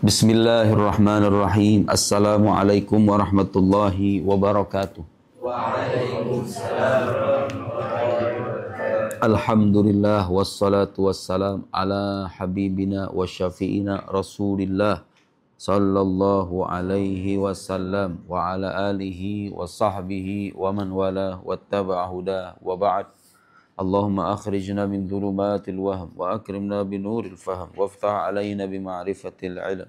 Bismillahirrahmanirrahim. Assalamualaikum warahmatullahi wabarakatuh. Waalaikumsalam warahmatullahi wabarakatuh. Alhamdulillah wassalatu wassalam ala habibina wa syafi'ina Rasulillah sallallahu alaihi wasallam wa ala alihi wa sahbihi wa man wala wattaba'a huda wa ba'd. Allahumma akhrijna min dhulumatil wahm wa akrimna binuril fahm waftah alaina bima'rifatil ilm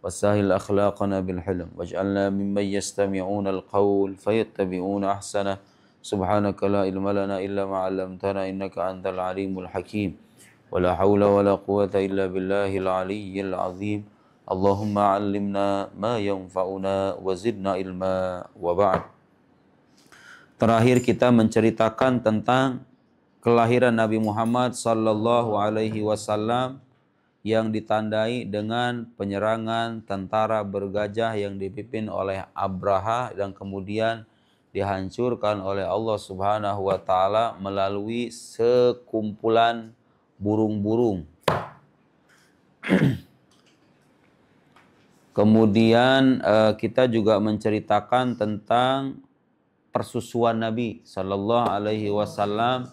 wasahil akhlaqana bil hilm waj'alna mimman yastami'una al-qawl fayattabi'una ahsana. Subhanaka la ilma lana illa ma 'allamtana innaka antal alimul hakim. Wala haula wala quwwata illa billahil aliyyil azim. Allahumma 'allimna ma yanfa'una wa zidna ilma wa ba'd. Terakhir kita menceritakan tentang kelahiran Nabi Muhammad sallallahu alaihi wasallam yang ditandai dengan penyerangan tentara bergajah yang dipimpin oleh Abraha dan kemudian dihancurkan oleh Allah Subhanahu wa taala melalui sekumpulan burung-burung. Kemudian kita juga menceritakan tentang persusuan Nabi sallallahu alaihi wasallam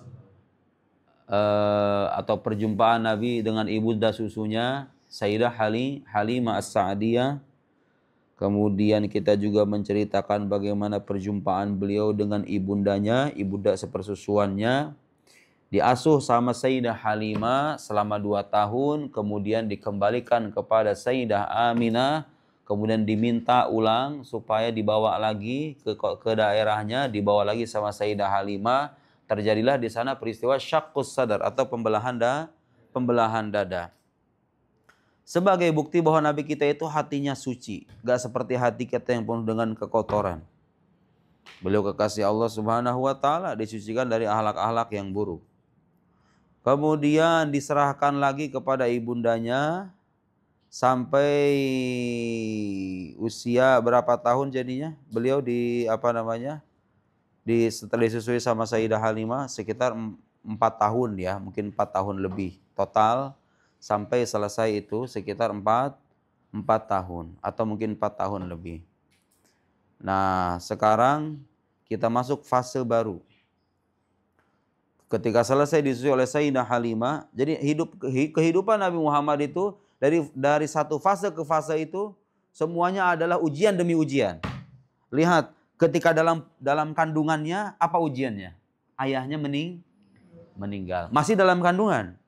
atau perjumpaan Nabi dengan ibunda susunya Sayyidah Halimah As-Sa'diyah. Kemudian kita juga menceritakan bagaimana perjumpaan beliau dengan ibundanya, ibunda sepersusuannya. Diasuh sama Sayyidah Halimah selama 2 tahun, kemudian dikembalikan kepada Sayyidah Aminah, kemudian diminta ulang supaya dibawa lagi ke daerahnya, dibawa lagi sama Sayyidah Halimah. Terjadilah di sana peristiwa syaqqus sadar atau pembelahan dada. Sebagai bukti bahwa Nabi kita itu hatinya suci, gak seperti hati kita yang penuh dengan kekotoran. Beliau kekasih Allah Subhanahu wa taala, disucikan dari akhlak-akhlak yang buruk. Kemudian diserahkan lagi kepada ibundanya sampai usia berapa tahun jadinya? Beliau setelah disusui sama Sayyidah Halimah sekitar 4 tahun ya, mungkin 4 tahun lebih total sampai selesai itu sekitar 4 tahun atau mungkin 4 tahun lebih. Nah, sekarang kita masuk fase baru. Ketika selesai disusui oleh Sayyidah Halimah, jadi kehidupan Nabi Muhammad itu dari satu fase ke fase itu semuanya adalah ujian demi ujian. Lihat, ketika dalam kandungannya, apa ujiannya? Ayahnya meninggal. Masih dalam kandungan.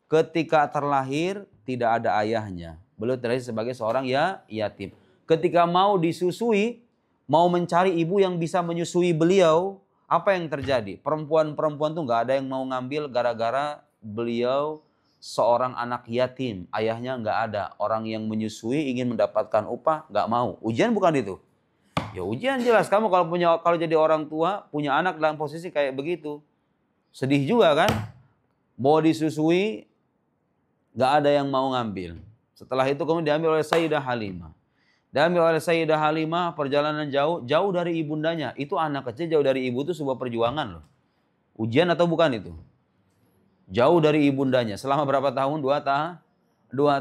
Ketika terlahir, tidak ada ayahnya. Beliau terlahir sebagai seorang yatim. Ketika mau disusui, mau mencari ibu yang bisa menyusui beliau, apa yang terjadi? Perempuan-perempuan tuh nggak ada yang mau ngambil gara-gara beliau seorang anak yatim. Ayahnya nggak ada. Orang yang menyusui ingin mendapatkan upah, nggak mau. Ujian bukan itu? Ya ujian jelas. Kamu kalau jadi orang tua punya anak dalam posisi kayak begitu, sedih juga kan? Mau disusui, nggak ada yang mau ngambil. Setelah itu kemudian diambil oleh Sayyidah Halimah. Diambil oleh Sayyidah Halimah, perjalanan jauh dari ibundanya. Itu anak kecil jauh dari ibu itu sebuah perjuangan loh. Ujian atau bukan itu? Jauh dari ibundanya. Selama berapa tahun? 2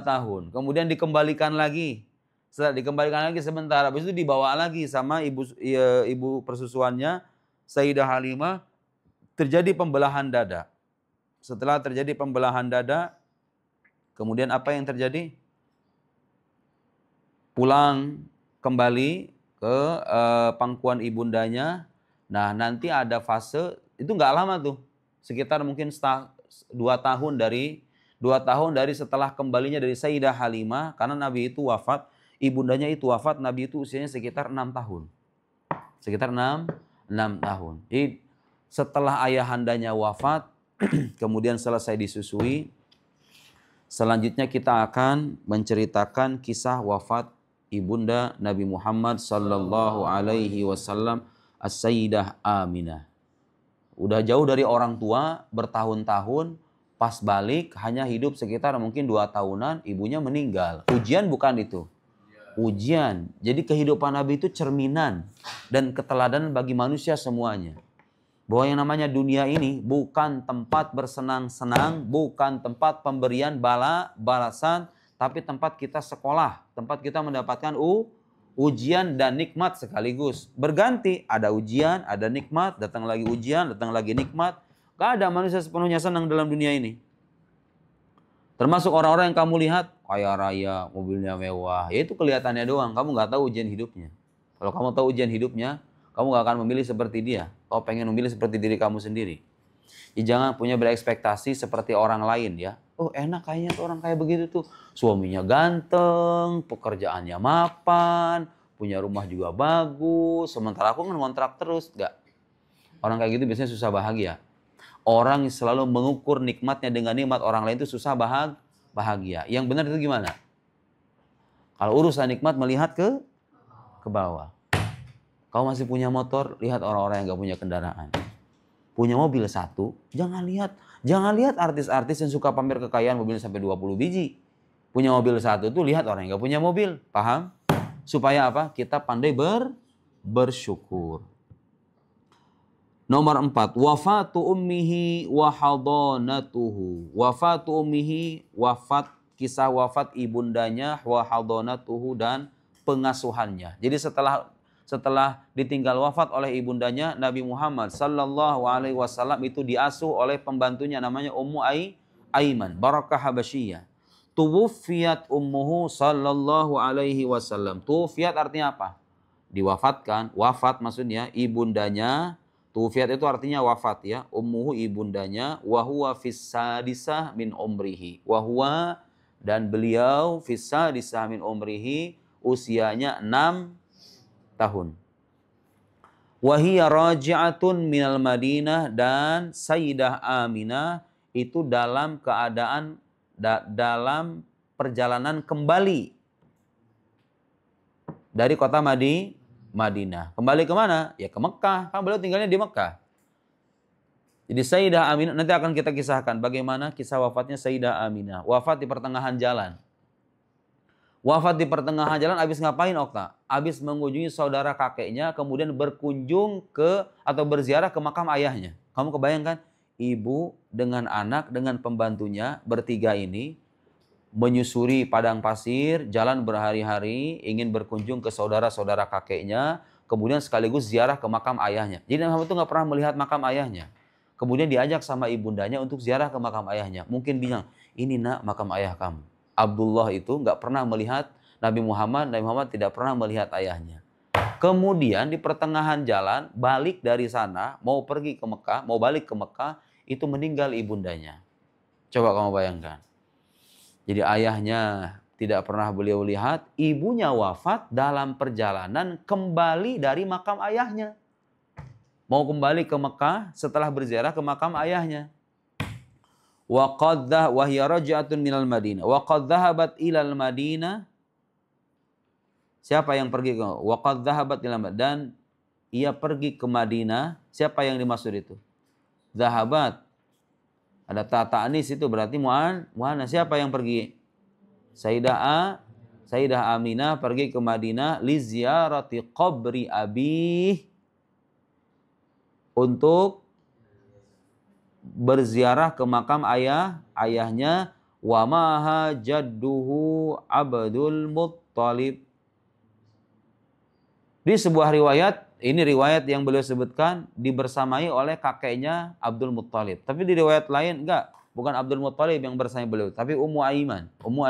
tahun. Kemudian dikembalikan lagi. Setelah dikembalikan lagi sebentar, habis itu dibawa lagi sama ibu persusuannya Sayyidah Halimah, terjadi pembelahan dada. Setelah terjadi pembelahan dada, kemudian apa yang terjadi? Pulang kembali ke pangkuan ibundanya. Nah, nanti ada fase, itu nggak lama tuh, sekitar mungkin 2 tahun dari setelah kembalinya dari Sayyidah Halimah, karena Nabi itu wafat. Ibundanya itu wafat, Nabi itu usianya sekitar 6 tahun. Sekitar 6 tahun. Jadi setelah ayahandanya wafat, kemudian selesai disusui, selanjutnya kita akan menceritakan kisah wafat ibunda Nabi Muhammad sallallahu alaihi wasallam, As-Sayyidah Aminah. Udah jauh dari orang tua bertahun-tahun, pas balik hanya hidup sekitar mungkin 2 tahunan, ibunya meninggal. Ujian bukan itu? Ujian. Jadi kehidupan Nabi itu cerminan dan keteladanan bagi manusia semuanya. Bahwa yang namanya dunia ini bukan tempat bersenang-senang, bukan tempat pemberian balasan, tapi tempat kita sekolah, tempat kita mendapatkan ujian dan nikmat sekaligus. Berganti, ada ujian, ada nikmat, datang lagi ujian, datang lagi nikmat. Gak ada manusia sepenuhnya senang dalam dunia ini. Termasuk orang-orang yang kamu lihat, kaya raya, mobilnya mewah, ya itu kelihatannya doang, kamu gak tahu ujian hidupnya. Kalau kamu tahu ujian hidupnya, kamu gak akan memilih seperti dia. Kau pengen memilih seperti diri kamu sendiri. Ya, jangan punya berekspektasi seperti orang lain ya. Oh enak kayaknya tuh orang kayak begitu tuh. Suaminya ganteng, pekerjaannya mapan, punya rumah juga bagus. Sementara aku ngontrak terus. Enggak. Orang kayak gitu biasanya susah bahagia. Orang yang selalu mengukur nikmatnya dengan nikmat orang lain itu susah bahagia. Yang benar itu gimana? Kalau urusan nikmat melihat ke bawah. Kau masih punya motor, lihat orang-orang yang gak punya kendaraan. Punya mobil satu, jangan lihat artis-artis yang suka pamer kekayaan mobil sampai 20 biji. Punya mobil satu tuh lihat orang yang gak punya mobil. Paham? Supaya apa? Kita pandai bersyukur. Nomor 4, wafatu ummihi wa hadanatuhu. Wafatu ummihi, kisah wafat ibundanya, wa hadanatuhu, dan pengasuhannya. Jadi setelah ditinggal wafat oleh ibundanya, Nabi Muhammad sallallahu alaihi wasallam itu diasuh oleh pembantunya namanya Ummu Aiman, Barakah Habasyiyah. Tuwufiyat ummuhu sallallahu alaihi wasallam. Tuwufiyat artinya apa? Diwafatkan, wafat maksudnya ibundanya. Tuwufiyat itu artinya wafat ya. Ummuhu ibundanya, wa huwa fis sadisah min umrihi. Wa huwa, dan beliau fis sadisah min umrihi, usianya 6 tahun. Wahiyya raji'atun minal Madinah, dan Sayyidah Aminah itu dalam keadaan dalam perjalanan kembali dari kota Madinah. Kembali ke mana? Ya ke Mekah. Kan beliau tinggalnya di Mekah. Jadi Sayyidah Aminah, nanti akan kita kisahkan bagaimana kisah wafatnya Sayyidah Aminah. Wafat di pertengahan jalan. Wafat di pertengahan jalan habis ngapain Okta? Habis mengunjungi saudara kakeknya, kemudian berkunjung atau berziarah ke makam ayahnya. Kamu kebayangkan? Ibu dengan anak, dengan pembantunya, bertiga ini menyusuri padang pasir, jalan berhari-hari, ingin berkunjung ke saudara-saudara kakeknya, kemudian sekaligus ziarah ke makam ayahnya. Jadi Nabi Muhammad itu nggak pernah melihat makam ayahnya. Kemudian diajak sama ibundanya untuk ziarah ke makam ayahnya. Mungkin bilang, ini nak makam ayah kamu. Abdullah itu nggak pernah melihat Nabi Muhammad tidak pernah melihat ayahnya. Kemudian di pertengahan jalan, balik dari sana, mau pergi ke Mekah, mau balik ke Mekah, itu meninggal ibundanya. Coba kamu bayangkan. Jadi ayahnya tidak pernah beliau lihat, ibunya wafat dalam perjalanan kembali dari makam ayahnya. Mau kembali ke Mekah setelah berziarah ke makam ayahnya. Wa hiya raj'atun minal Madinah. Wa qad dhahabat ilal Madinah. Siapa yang pergi ke wa qad dhahabat ilal Madinah, dan ia pergi ke Madinah. Siapa yang dimaksud itu? Dhahabat. Ada ta anis itu berarti muanna. Siapa yang pergi? Sayyidah Aminah pergi ke Madinah li ziyarati qabri abih, untuk berziarah ke makam ayahnya, wa maha jadduhu Abdul Muttalib. Di sebuah riwayat, ini riwayat yang beliau sebutkan, dibersamai oleh kakeknya Abdul Muttalib. Tapi di riwayat lain enggak, bukan Abdul Muttalib yang bersamai beliau, tapi Ummu Aiman. Ummu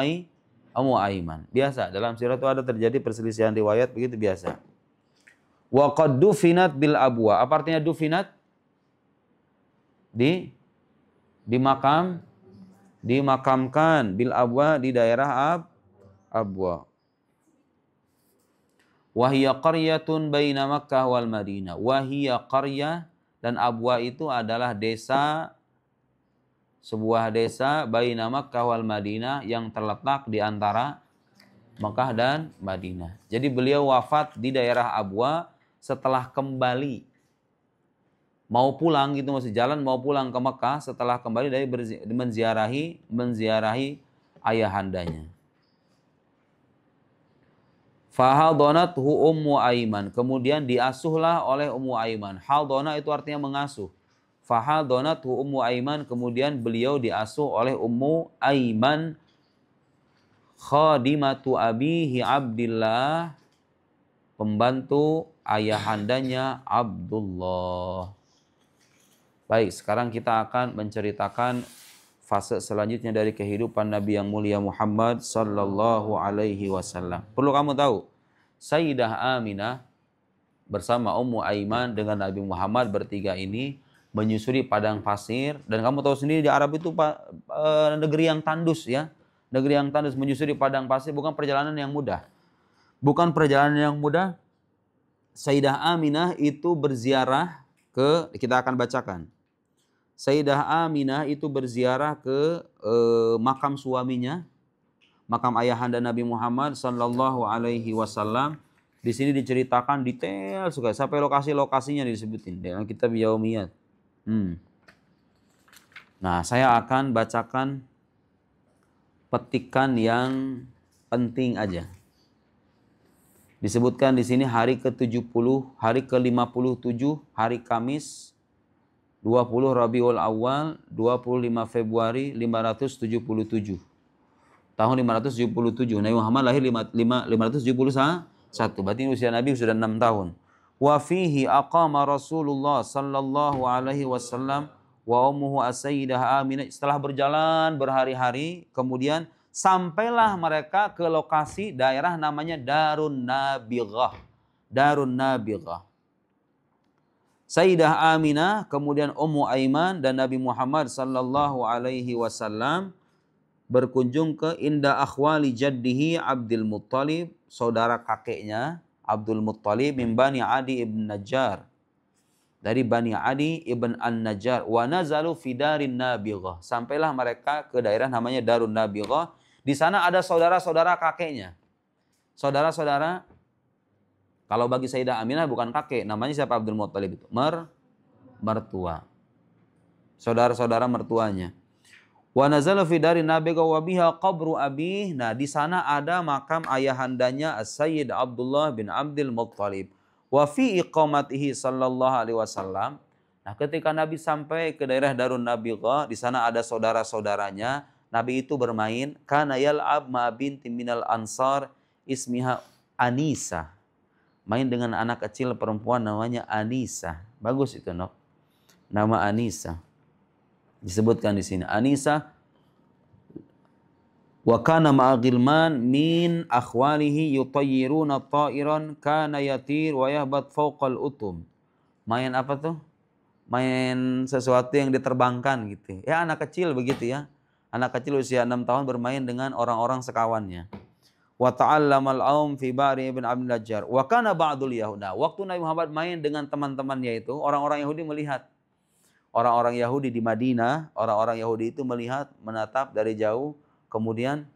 Aiman. Biasa dalam sirah itu ada terjadi perselisihan riwayat, begitu biasa. Wa qad dufinat bil abwa. Apa artinya dufinat? Dimakamkan bil abwa, di daerah Abwa. Wahiyya qaryatun baina Makkah wal Madinah. Wahiyya qaryah, dan Abwa itu adalah desa, sebuah desa baina Makkah wal Madinah, yang terletak di antara Makkah dan Madinah. Jadi beliau wafat di daerah Abwa setelah kembali, mau pulang gitu, masih jalan mau pulang ke Mekah setelah kembali dari menziarahi ayahandanya. Fahadonathu Ummu Aiman. Kemudian diasuhlah oleh Ummu Aiman. Haldona itu artinya mengasuh. Fahadonathu Ummu Aiman. Kemudian beliau diasuh oleh Ummu Aiman. Khadimatu abihi Abdillah. Pembantu ayahandanya Abdullah. Baik, sekarang kita akan menceritakan fase selanjutnya dari kehidupan Nabi yang mulia Muhammad sallallahu alaihi wasallam. Perlu kamu tahu, Sayyidah Aminah bersama Ummu Aiman dengan Nabi Muhammad bertiga ini menyusuri padang pasir, dan kamu tahu sendiri di Arab itu negeri yang tandus ya. Negeri yang tandus, menyusuri padang pasir bukan perjalanan yang mudah. Bukan perjalanan yang mudah. Sayyidah Aminah itu berziarah ke, kita akan bacakan. Sayyidah Aminah itu berziarah ke makam suaminya, makam ayahanda Nabi Muhammad sallallahu alaihi wasallam. Di sini diceritakan detail sekali sampai lokasi-lokasinya disebutin dalam kitab Yaumiyat. Nah, saya akan bacakan petikan yang penting aja. Disebutkan di sini hari ke-70, hari ke-57, hari Kamis 20 Rabiul Awal, 25 Februari 577. Tahun 577. Nabi Muhammad lahir 571. Berarti usia Nabi sudah 6 tahun. Wa fihi aqama Rasulullah sallallahu alaihi wasallam wa ummuhu as-sayyidah Aminah. Setelah berjalan berhari-hari, kemudian sampailah mereka ke lokasi daerah namanya Darun Nabighah. Darun Nabighah. Sayyidah Aminah, kemudian Ummu Aiman dan Nabi Muhammad sallallahu alaihi wasallam berkunjung ke inda akhwali jaddihi Abdul Muttalib, saudara kakeknya Abdul Muttalib min Bani Adi ibn Najjar. Dari Bani Adi ibn An-Najjar. Wa nazalu fi Darin Nabighah. Sampailah mereka ke daerah namanya Darun Nabighah. Di sana ada saudara-saudara kakeknya. Saudara-saudara, kalau bagi Sayyidah Aminah bukan kakek, namanya siapa? Abdul Muttalib itu. Mertua. Saudara-saudara mertuanya. Wa nazala fi darin Nabighah wa biha qabru abih. Nah, di sana ada makam ayahandanya As-Sayyid Abdullah bin Abdul Muttalib. Wa fi iqamatihi sallallahu alaihi wasallam. Nah, ketika Nabi sampai ke daerah Darun Nabighah, di sana ada saudara-saudaranya. Nabi itu bermain. Kana yal'ab ma binti minal ansar ismiha Anisa. Main dengan anak kecil perempuan namanya Anisa. Bagus itu, Nok. Nama Anisa. Disebutkan di sini. Anisa. Wa kana ma'agilman min akhwalihi yutayyiruna ta'iran kana yatir wa yahbat fawqal utum. Main apa tuh? Main sesuatu yang diterbangkan gitu. Ya, anak kecil begitu ya. Anak kecil usia 6 tahun bermain dengan orang-orang sekawannya. Wa ta'allamal aum fi bari ibn Abdul Najjar. Wa kana ba'dul Yahuda. Waktu Nabi Muhammad main dengan teman-temannya itu, orang-orang Yahudi melihat. Orang-orang Yahudi di Madinah, orang-orang Yahudi itu melihat, menatap dari jauh, kemudian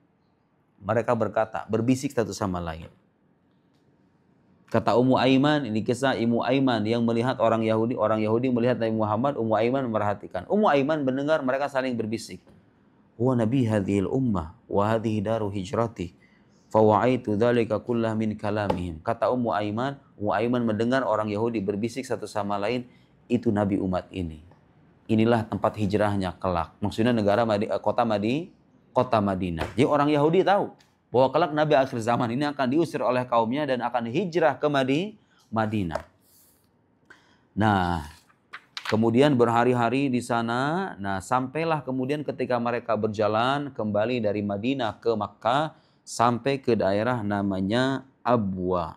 mereka berkata, berbisik satu sama lain. Kata Ummu Aiman, ini kisah Ummu Aiman yang melihat orang Yahudi melihat Nabi Muhammad, Ummu Aiman memperhatikan. Ummu Aiman mendengar mereka saling berbisik. Wa nabi hadhil ummah wa hadhihi daru hijrati. Fawa'aitu dzalika kullah min kalamihim. Kata Ummu Aiman mendengar orang Yahudi berbisik satu sama lain, itu nabi umat ini. Inilah tempat hijrahnya kelak. Maksudnya kota Madinah. Jadi orang Yahudi tahu bahwa kelak Nabi akhir zaman ini akan diusir oleh kaumnya dan akan hijrah ke Madinah. Nah, kemudian berhari-hari di sana. Nah, sampailah kemudian ketika mereka berjalan kembali dari Madinah ke Makkah, sampai ke daerah namanya Abwa.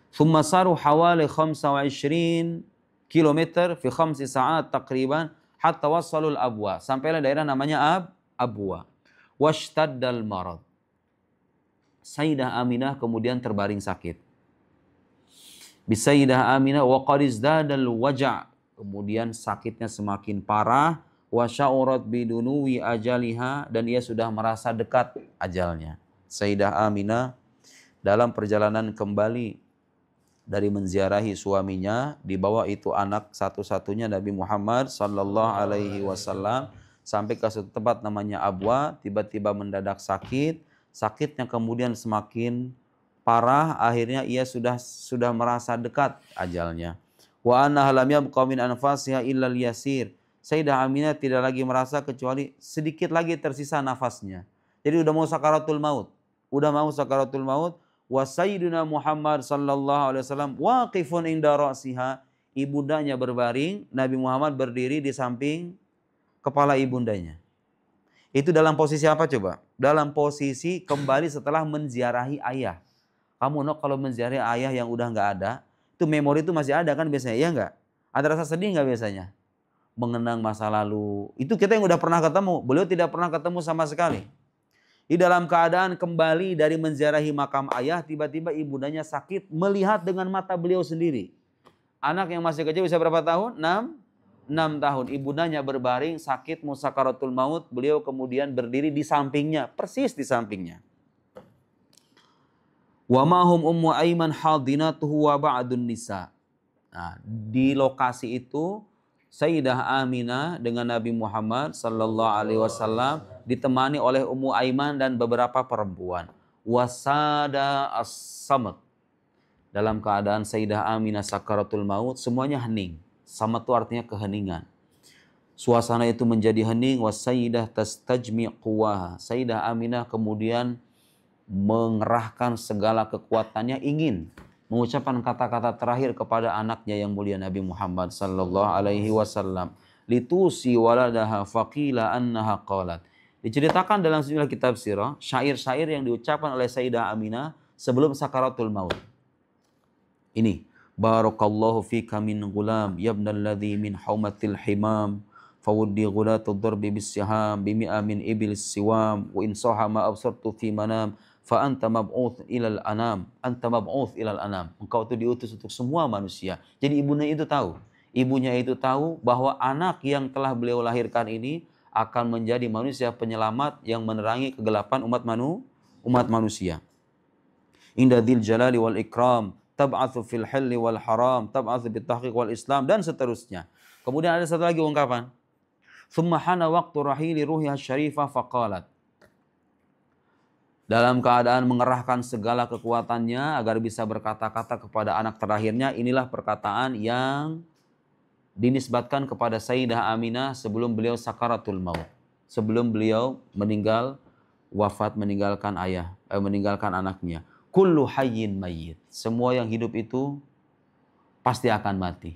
Thumma saru hawali 25 kilometer fi 5 saat takriban hatta wasalul Abwa. Sampailah daerah namanya Abwa. Washtaddal marad. Sayyidah Aminah kemudian terbaring sakit. Bisayyidah Aminah wa qad izdadal waja'. Kemudian sakitnya semakin parah. Wa sya'urat bidunuwi ajaliha, dan ia sudah merasa dekat ajalnya. Sayyidah Aminah dalam perjalanan kembali dari menziarahi suaminya, di bawah itu anak satu-satunya Nabi Muhammad sallallahu alaihi wasallam, sampai ke suatu tempat namanya Abwa, tiba-tiba mendadak sakit. Sakitnya kemudian semakin parah, akhirnya ia sudah merasa dekat ajalnya. Wa anna lam yabqa min anfasiha illa al-yasir. Sayyidah Aminah tidak lagi merasa kecuali sedikit lagi tersisa nafasnya. Jadi udah mau sakaratul maut. Udah mau sakaratul maut. Wa sayyiduna Muhammad sallallahu alaihi wasallam waqifun inda ra'siha. Ibundanya berbaring, Nabi Muhammad berdiri di samping kepala ibundanya. Itu dalam posisi apa coba? Dalam posisi kembali setelah menziarahi ayah. Kamu kalau menziarahi ayah yang udah nggak ada, itu memori itu masih ada kan biasanya, iya nggak? Ada rasa sedih nggak biasanya? Mengenang masa lalu. Itu kita yang udah pernah ketemu, beliau tidak pernah ketemu sama sekali. Di dalam keadaan kembali dari menziarahi makam ayah, tiba-tiba ibundanya sakit melihat dengan mata beliau sendiri. Anak yang masih kecil bisa berapa tahun? 6 tahun. Ibundanya berbaring sakit musakaratul maut. Beliau kemudian berdiri di sampingnya. Persis di sampingnya. Wa mahum ummu Aiman hadinatuhu wa ba'dun nisa. Nah, di lokasi itu Sayyidah Aminah dengan Nabi Muhammad sallallahu alaihi wasallam ditemani oleh Ummu Aiman dan beberapa perempuan. Wasada as-samad. Dalam keadaan Sayyidah Aminah sakaratul maut, semuanya hening. Samad itu artinya keheningan. Suasana itu menjadi hening. Wasayyidah tastajmi' quwaha. Sayyidah Aminah kemudian mengerahkan segala kekuatannya ingin mengucapkan kata-kata terakhir kepada anaknya yang mulia Nabi Muhammad sallallahu alaihi wasallam. Litusi waladaha faqila annaha qalat. Diceritakan dalam sejumlah kitab sirah, syair-syair yang diucapkan oleh Sayyidah Aminah sebelum sakaratul maut. Ini, barakallahu fika min gulam yabnal ladzi min haumatil himam fawuddi ghulatul darbi bisyaham bimi'a min iblis siwam wa in saha ma absartu fi manam fa anta mab'uts ilal anam, anta mab'uts ilal anam. Engkau itu diutus untuk semua manusia. Jadi ibunya itu tahu bahwa anak yang telah beliau lahirkan ini akan menjadi manusia penyelamat yang menerangi kegelapan umat manusia. Inda dzil jalali wal ikram tab'atsu fil halli wal haram tab'atsu bit tahqiq wal islam dan seterusnya. Kemudian ada satu lagi ungkapan. Tsumma hana waqtu rahili ruhiha syarifah faqalat. Dalam keadaan mengerahkan segala kekuatannya agar bisa berkata-kata kepada anak terakhirnya, inilah perkataan yang dinisbatkan kepada Sayyidah Aminah sebelum beliau sakaratul maut. Sebelum beliau wafat meninggalkan meninggalkan anaknya. Kullu hayyin mayyit. Semua yang hidup itu pasti akan mati.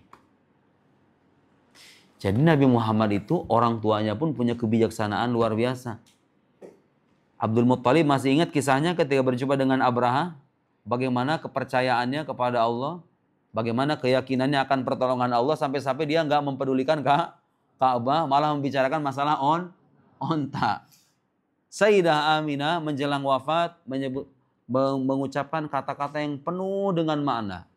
Jadi Nabi Muhammad itu orang tuanya pun punya kebijaksanaan luar biasa. Abdul Muttalib masih ingat kisahnya ketika berjumpa dengan Abraha, bagaimana kepercayaannya kepada Allah, bagaimana keyakinannya akan pertolongan Allah sampai-sampai dia nggak mempedulikan Ka'bah, malah membicarakan masalah onta. Sayyidah Aminah menjelang wafat mengucapkan kata-kata yang penuh dengan makna.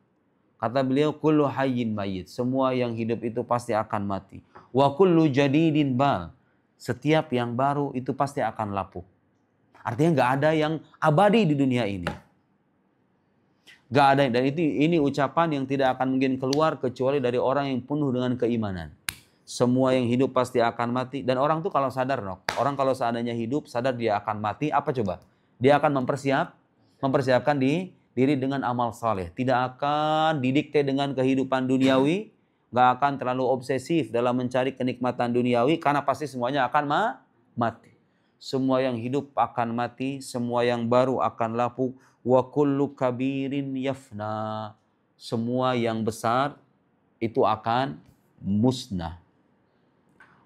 Kata beliau, kullu hayyin mayyit. Semua yang hidup itu pasti akan mati. Wa kullu jadidin bal. Setiap yang baru itu pasti akan lapuk. Artinya nggak ada yang abadi di dunia ini. Nggak ada, dan ini ucapan yang tidak akan mungkin keluar kecuali dari orang yang penuh dengan keimanan. Semua yang hidup pasti akan mati. Dan orang tuh kalau sadar, orang kalau seandainya hidup, sadar dia akan mati, apa coba? Dia akan mempersiapkan diri dengan amal saleh. Tidak akan didikte dengan kehidupan duniawi, nggak akan terlalu obsesif dalam mencari kenikmatan duniawi, karena pasti semuanya akan mati. Semua yang hidup akan mati, semua yang baru akan lapuk. Wa kullu kabirin yafna. Semua yang besar itu akan musnah.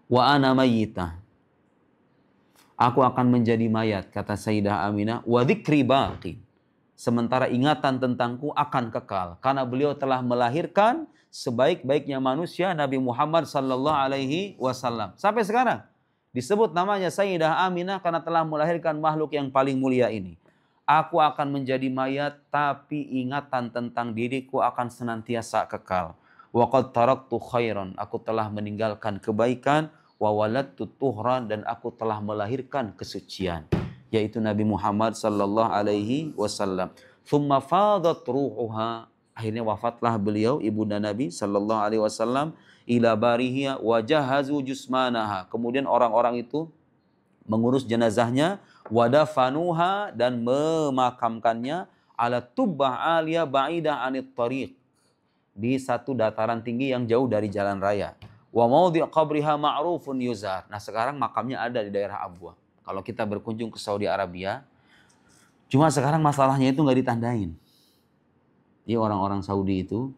Wa ana mayyitah. Aku akan menjadi mayat, kata Sayyidah Aminah. Wa dzikri baqin. Sementara ingatan tentangku akan kekal. Karena beliau telah melahirkan sebaik-baiknya manusia Nabi Muhammad sallallahu alaihi wasallam. Sampai sekarang disebut namanya Sayyidah Aminah karena telah melahirkan makhluk yang paling mulia ini. Aku akan menjadi mayat, tapi ingatan tentang diriku akan senantiasa kekal. Wa qad taraktu khairan. Aku telah meninggalkan kebaikan. Wa waladtu tuhran. Dan aku telah melahirkan kesucian. Yaitu Nabi Muhammad sallallahu alaihi wasallam. Thumma fadat ruhuha. Akhirnya wafatlah beliau, ibunda Nabi sallallahu alaihi wasallam. Ila barihiya wa jahazu jusmanaha. Kemudian orang-orang itu mengurus jenazahnya, wadafanuha, dan memakamkannya ala tubbah aliyah ba'idah anit tariq, di satu dataran tinggi yang jauh dari jalan raya. Wa maudhi' qabriha ma'rufun yuzar. Nah, sekarang makamnya ada di daerah Abwa. Kalau kita berkunjung ke Saudi Arabia, cuma sekarang masalahnya itu nggak ditandain. Jadi orang-orang Saudi itu,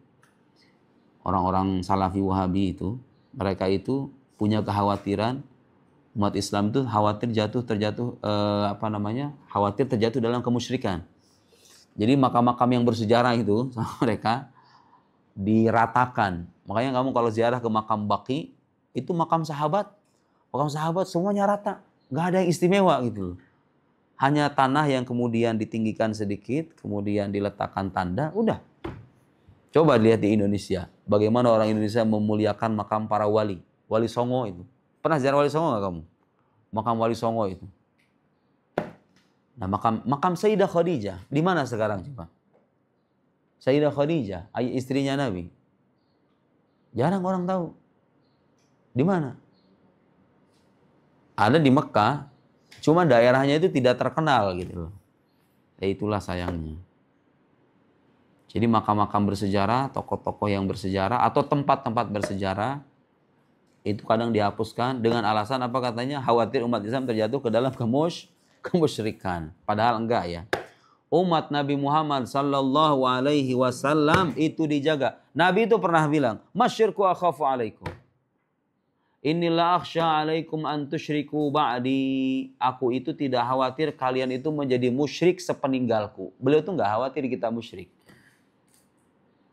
orang-orang Salafi Wahabi itu, mereka itu punya kekhawatiran umat Islam itu khawatir khawatir terjatuh dalam kemusyrikan. Jadi makam-makam yang bersejarah itu sama mereka diratakan. Makanya kamu kalau ziarah ke makam Baqi, itu makam sahabat semuanya rata, nggak ada yang istimewa gitu. Hanya tanah yang kemudian ditinggikan sedikit, kemudian diletakkan tanda, udah. Coba lihat di Indonesia, bagaimana orang Indonesia memuliakan makam para wali. Wali Songo itu. Pernah ziarah Wali Songo nggak kamu? Makam Wali Songo itu. Nah, makam Sayyidah Khadijah, di mana sekarang coba? Sayyidah Khadijah, ayah istrinya Nabi. Jarang orang tahu. Di mana? Ada di Mekah, cuma daerahnya itu tidak terkenal gitu loh. Ya itulah sayangnya. Jadi makam-makam bersejarah, tokoh-tokoh yang bersejarah, atau tempat-tempat bersejarah, itu kadang dihapuskan dengan alasan apa katanya? Khawatir umat Islam terjatuh ke dalam kemusyrikan. Padahal enggak ya. Umat Nabi Muhammad sallallahu alaihi wasallam itu dijaga. Nabi itu pernah bilang, "Masyirku akhafu alaikum. Inilah akhsha alaikum an tusyriku ba'di." Aku itu tidak khawatir kalian itu menjadi musyrik sepeninggalku. Beliau itu enggak khawatir kita musyrik.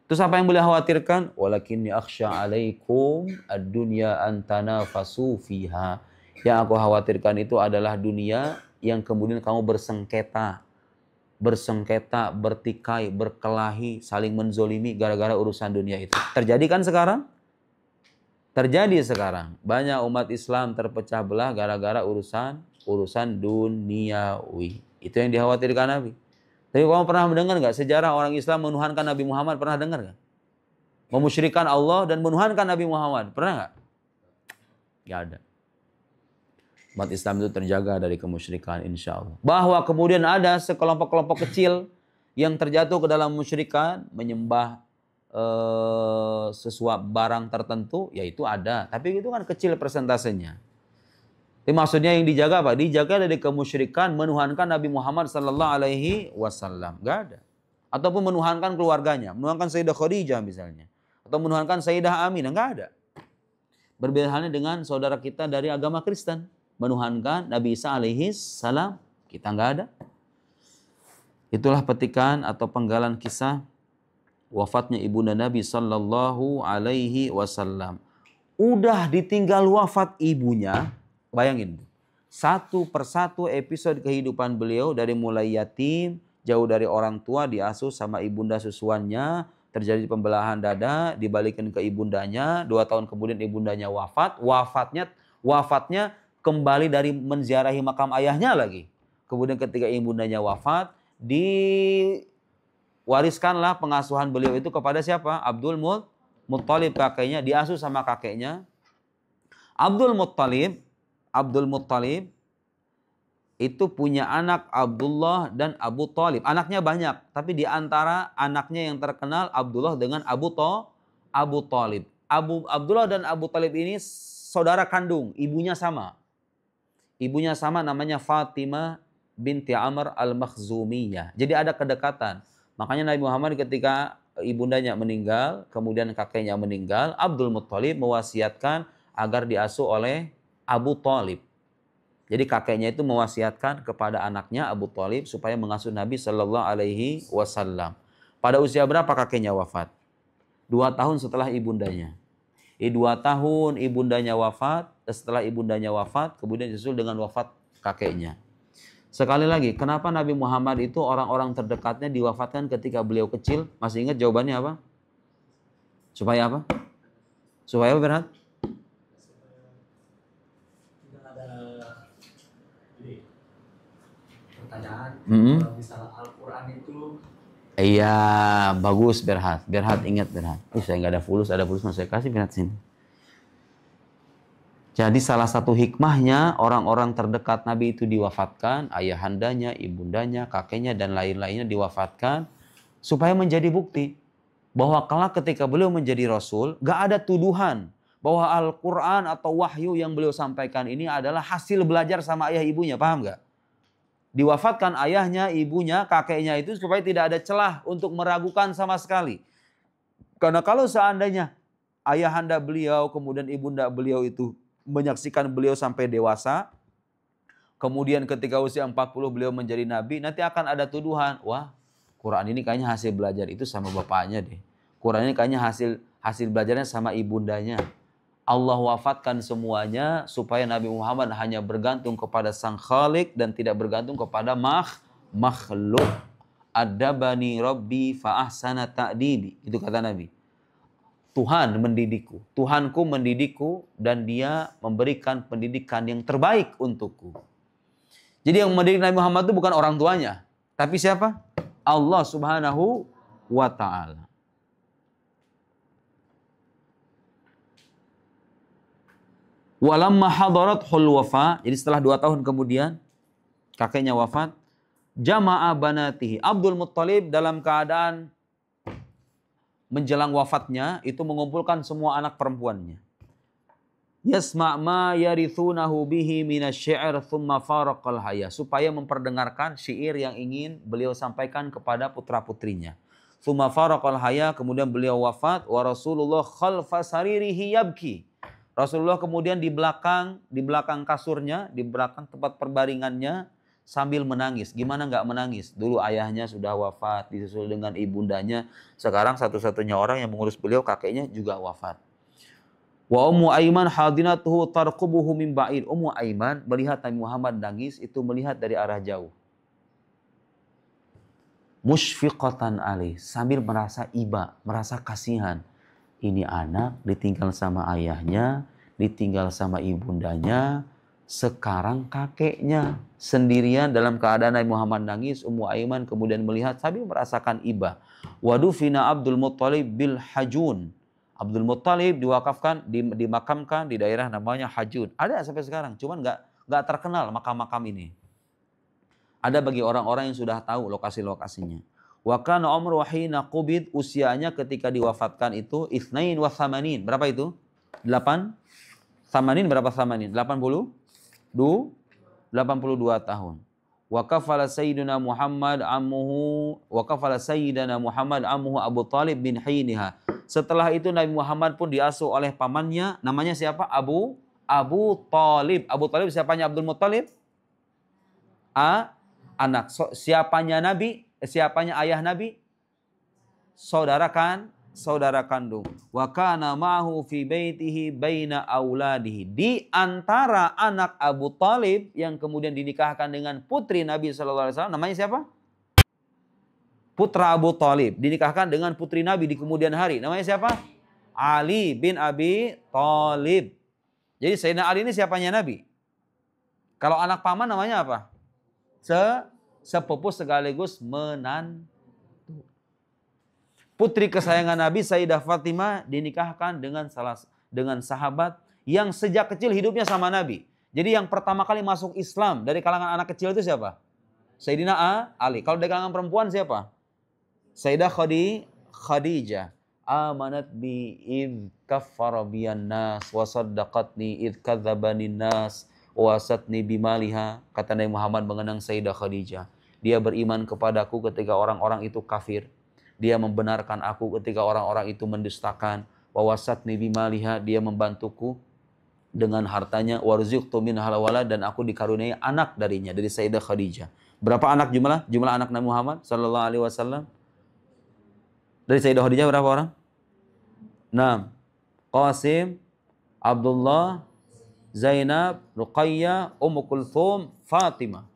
Terus apa yang beliau khawatirkan? Walakinni akhsha alaikum ad-dunya an tanafasu fiha. Yang aku khawatirkan itu adalah dunia yang kemudian kamu bersengketa, bertikai, berkelahi, saling menzolimi gara-gara urusan dunia itu. Terjadi kan sekarang? Terjadi sekarang. Banyak umat Islam terpecah belah gara-gara urusan duniawi. Itu yang dikhawatirkan Nabi. Tapi kamu pernah mendengar nggak sejarah orang Islam menuhankan Nabi Muhammad? Pernah dengar nggak? Memusyrikan Allah dan menuhankan Nabi Muhammad. Pernah nggak? Nggak ada. Umat Islam itu terjaga dari kemusyrikan insya Allah. Bahwa kemudian ada sekelompok-kelompok kecil yang terjatuh ke dalam musyrikan, menyembah sesuatu barang tertentu, yaitu ada. Tapi itu kan kecil persentasenya. Jadi maksudnya yang dijaga apa? Dijaga dari kemusyrikan, menuhankan Nabi Muhammad sallallahu alaihi wasallam. Gak ada. Ataupun menuhankan keluarganya, menuhankan Sayyidah Khadijah misalnya, atau menuhankan Sayyidah Aminah, gak ada. Berbeda halnya dengan saudara kita dari agama Kristen, menuhankan Nabi Isa alaihi salam, kita gak ada. Itulah petikan atau penggalan kisah wafatnya ibunda Nabi sallallahu alaihi wasallam. Udah ditinggal wafat ibunya. Bayangin, satu persatu episode kehidupan beliau dari mulai yatim, jauh dari orang tua, diasuh sama ibunda susuannya, terjadi pembelahan dada, dibalikin ke ibundanya, 2 tahun kemudian ibundanya wafat, wafatnya kembali dari menziarahi makam ayahnya lagi. Kemudian ketika ibundanya wafat, diwariskanlah pengasuhan beliau itu kepada siapa? Abdul Muttalib, kakeknya, diasuh sama kakeknya. Abdul Muttalib itu punya anak Abdullah dan Abu Thalib. Anaknya banyak, tapi di antara anaknya yang terkenal Abdullah dengan Abu Thalib. Abdullah dan Abu Thalib ini saudara kandung, ibunya sama. Ibunya sama, namanya Fatimah binti Amr al-Makhzumiyah. Jadi ada kedekatan. Makanya Nabi Muhammad ketika ibundanya meninggal, kemudian kakeknya meninggal, Abdul Muttalib mewasiatkan agar diasuh oleh Abu Thalib. Jadi kakeknya itu mewasiatkan kepada anaknya Abu Thalib supaya mengasuh Nabi Shallallahu Alaihi Wasallam. Pada usia berapa kakeknya wafat? 2 tahun setelah ibundanya. 2 tahun ibundanya wafat. Setelah ibundanya wafat, kemudian disusul dengan wafat kakeknya. Sekali lagi, kenapa Nabi Muhammad itu orang-orang terdekatnya diwafatkan ketika beliau kecil? Masih ingat jawabannya apa? Supaya apa? Supaya apa, Berhat? Pertanyaan, kalau misalnya Al-Quran itu... Iya, bagus Berhat. Berhat ingat Berhat. Saya nggak ada fulus, ada fulus mau saya kasih Berhat sini. Jadi salah satu hikmahnya orang-orang terdekat Nabi itu diwafatkan, ayahandanya, ibundanya, kakeknya, dan lain-lainnya diwafatkan, supaya menjadi bukti bahwa kelak ketika beliau menjadi Rasul, gak ada tuduhan bahwa Al-Quran atau wahyu yang beliau sampaikan ini adalah hasil belajar sama ayah ibunya, paham gak? Diwafatkan ayahnya, ibunya, kakeknya itu supaya tidak ada celah untuk meragukan sama sekali. Karena kalau seandainya ayahanda beliau, kemudian ibunda beliau itu menyaksikan beliau sampai dewasa, kemudian ketika usia 40 beliau menjadi nabi, nanti akan ada tuduhan, wah Quran ini kayaknya hasil belajar itu sama bapaknya deh. Quran ini kayaknya hasil belajarnya sama ibundanya. Allah wafatkan semuanya supaya Nabi Muhammad hanya bergantung kepada Sang Khalik dan tidak bergantung kepada makhluk. Adabani Rabbi fa ahsana ta'dibi. Itu kata Nabi. Tuhan mendidikku, Tuhanku mendidikku dan dia memberikan pendidikan yang terbaik untukku. Jadi yang mendidik Nabi Muhammad itu bukan orang tuanya, tapi siapa? Allah Subhanahu wa ta'ala. Walamma hadarathul wafa, jadi setelah 2 tahun kemudian kakeknya wafat, jama'a banatihi. Abdul Muttalib dalam keadaan menjelang wafatnya itu mengumpulkan semua anak perempuannya. Yasma' ma yarithunahu bihi minasy-syi'r thumma faraqal haya, supaya memperdengarkan syair yang ingin beliau sampaikan kepada putra-putrinya. Thumma faraqal haya, kemudian beliau wafat, wa Rasulullah khalfa saririhi yabki. Rasulullah kemudian di belakang kasurnya, di belakang tempat perbaringannya sambil menangis. Gimana nggak menangis? Dulu ayahnya sudah wafat, disusul dengan ibundanya. Sekarang satu-satunya orang yang mengurus beliau, kakeknya juga wafat. Wa Ummu Aiman hadinatuhu tarqubuhu min ba'id. Ummu Aiman melihat Nabi Muhammad nangis, itu melihat dari arah jauh. Musyfiqatan alaih, sambil merasa iba, merasa kasihan. Ini anak ditinggal sama ayahnya, ditinggal sama ibundanya, sekarang kakeknya sendirian dalam keadaan Nabi Muhammad nangis. Ummu Aiman kemudian melihat sambil merasakan iba. Wadufina Abdul Muttalib bil Hajun. Abdul Muttalib dimakamkan di daerah namanya Hajun. Ada sampai sekarang, cuman nggak terkenal makam-makam ini. Ada bagi orang-orang yang sudah tahu lokasi-lokasinya. Wa kana umru hina qubid, usianya ketika diwafatkan itu itsnain wa tsamanin. Berapa itu? 8. Tsamanin berapa tsamanin? 82 tahun. Wa kafala sayyidina Muhammad ammuhu Abu Talib bin hiniha. Setelah itu Nabi Muhammad pun diasuh oleh pamannya, namanya siapa? Abu Talib. Abu Talib siapanya Abdul Muttalib? Anak. Siapanya Nabi? Siapanya ayah Nabi? Saudara kandung. Wa kana ma'hu fi baitihi baina auladihi. Di antara anak Abu Talib yang kemudian dinikahkan dengan putri Nabi SAW, namanya siapa? Putra Abu Talib dinikahkan dengan putri Nabi di kemudian hari. Namanya siapa? Ali bin Abi Talib. Jadi Sayyidina Ali ini siapanya Nabi? Kalau anak paman namanya apa? Sepupu sekaligus menantu. Putri kesayangan Nabi Sayyidah Fatimah dinikahkan dengan sahabat yang sejak kecil hidupnya sama Nabi. Jadi yang pertama kali masuk Islam dari kalangan anak kecil itu siapa? Sayyidina Ali. Kalau dari kalangan perempuan siapa? Sayyidah Khadijah. Amanat bi id kaffara biyan nas wa saddaqatni id kadzdzabani nas wa wasatni bimaliha. Kata Nabi Muhammad mengenang Sayyidah Khadijah. Dia beriman kepadaku ketika orang-orang itu kafir. Dia membenarkan aku ketika orang-orang itu mendustakan. Wa wasatni bimaliha, dia membantuku dengan hartanya. Warzuqtu min halawala, dan aku dikaruniai anak darinya, dari Sayyidah Khadijah. Berapa anak jumlah anak Nabi Muhammad sallallahu alaihi wasallam? Dari Sayyidah Khadijah berapa orang? 6. Qasim, Abdullah, Zainab, Ruqayyah, Ummu Kulthum, Fatimah.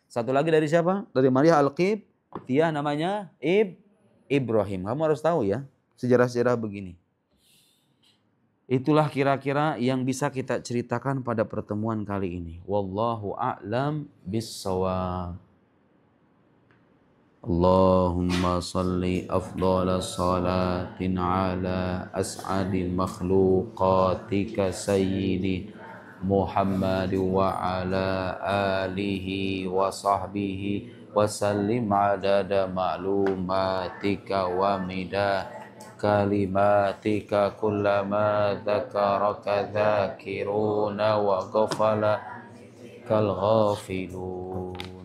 Satu lagi dari siapa? Dari Maria Al-Qibtiyah, namanya Ibrahim. Kamu harus tahu ya sejarah-sejarah begini. Itulah kira-kira yang bisa kita ceritakan pada pertemuan kali ini. Wallahu a'lam bis-shawab. Allahumma salli afdhala salatin ala as'adil makhluqatika sayyidi Muhammad wa ala alihi wa sahbihi wa sallim adada ma'lumatika wa midah kalimatika kullama dzakaraka dzakiruna wa ghafala kal ghafilun.